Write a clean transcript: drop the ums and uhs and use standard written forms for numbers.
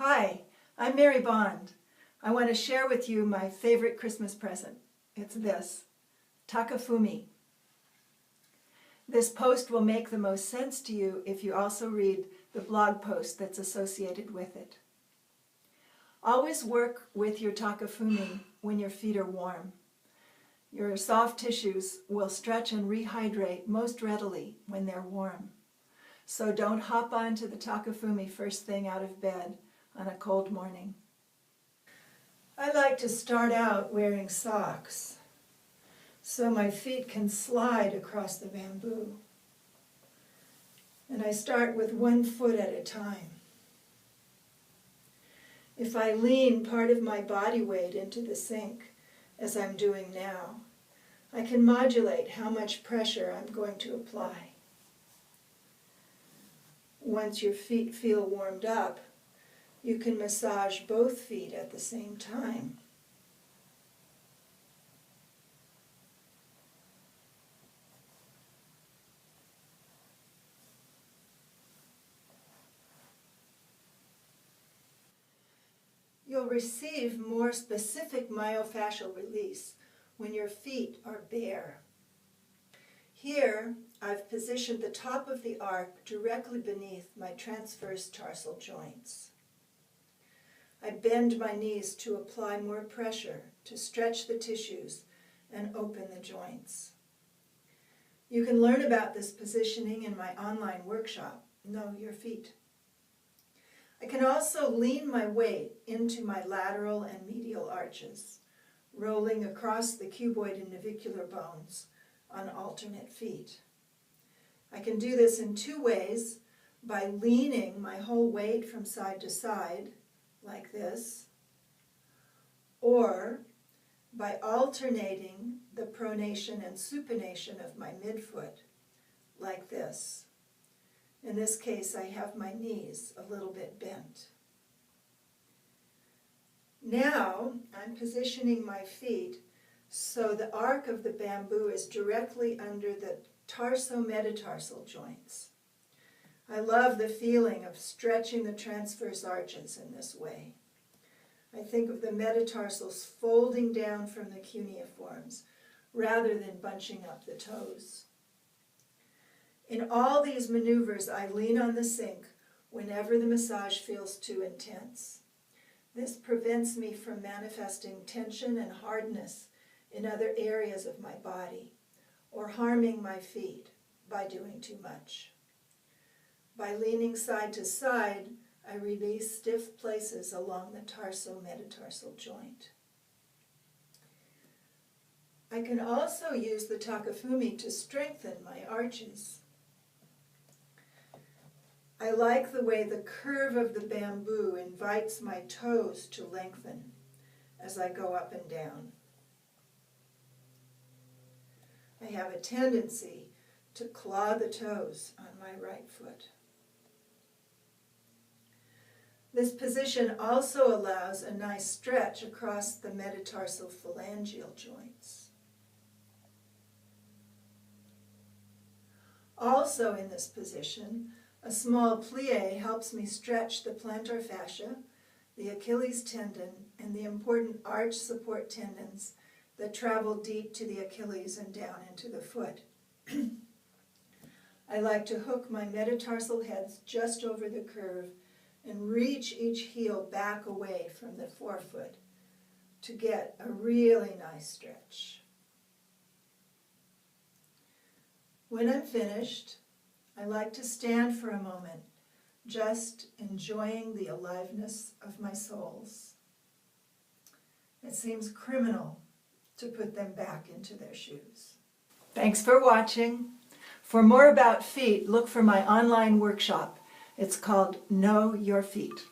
Hi, I'm Mary Bond. I want to share with you my favorite Christmas present. It's this, Takefumi. This post will make the most sense to you if you also read the blog post that's associated with it. Always work with your Takefumi when your feet are warm. Your soft tissues will stretch and rehydrate most readily when they're warm. So don't hop onto the Takefumi first thing out of bed on a cold morning. I like to start out wearing socks so my feet can slide across the bamboo. And I start with one foot at a time. If I lean part of my body weight into the sink, as I'm doing now, I can modulate how much pressure I'm going to apply. Once your feet feel warmed up, you can massage both feet at the same time. You'll receive more specific myofascial release when your feet are bare. Here, I've positioned the top of the arc directly beneath my transverse tarsal joints. I bend my knees to apply more pressure to stretch the tissues and open the joints. You can learn about this positioning in my online workshop, Know Your Feet. I can also lean my weight into my lateral and medial arches, rolling across the cuboid and navicular bones on alternate feet. I can do this in two ways, by leaning my whole weight from side to side, like this, or by alternating the pronation and supination of my midfoot, like this. In this case, I have my knees a little bit bent. Now, I'm positioning my feet so the arc of the bamboo is directly under the tarso-metatarsal joints. I love the feeling of stretching the transverse arches in this way. I think of the metatarsals folding down from the cuneiforms rather than bunching up the toes. In all these maneuvers, I lean on the sink whenever the massage feels too intense. This prevents me from manifesting tension and hardness in other areas of my body, or harming my feet by doing too much. By leaning side to side, I release stiff places along the tarso-metatarsal joint. I can also use the Takefumi to strengthen my arches. I like the way the curve of the bamboo invites my toes to lengthen as I go up and down. I have a tendency to claw the toes on my right foot. This position also allows a nice stretch across the metatarsal phalangeal joints. Also in this position, a small plie helps me stretch the plantar fascia, the Achilles tendon, and the important arch support tendons that travel deep to the Achilles and down into the foot. I like to hook my metatarsal heads just over the curve and reach each heel back away from the forefoot to get a really nice stretch. When I'm finished, I like to stand for a moment, just enjoying the aliveness of my soles. It seems criminal to put them back into their shoes. Thanks for watching. For more about feet, look for my online workshop. It's called Know Your Feet.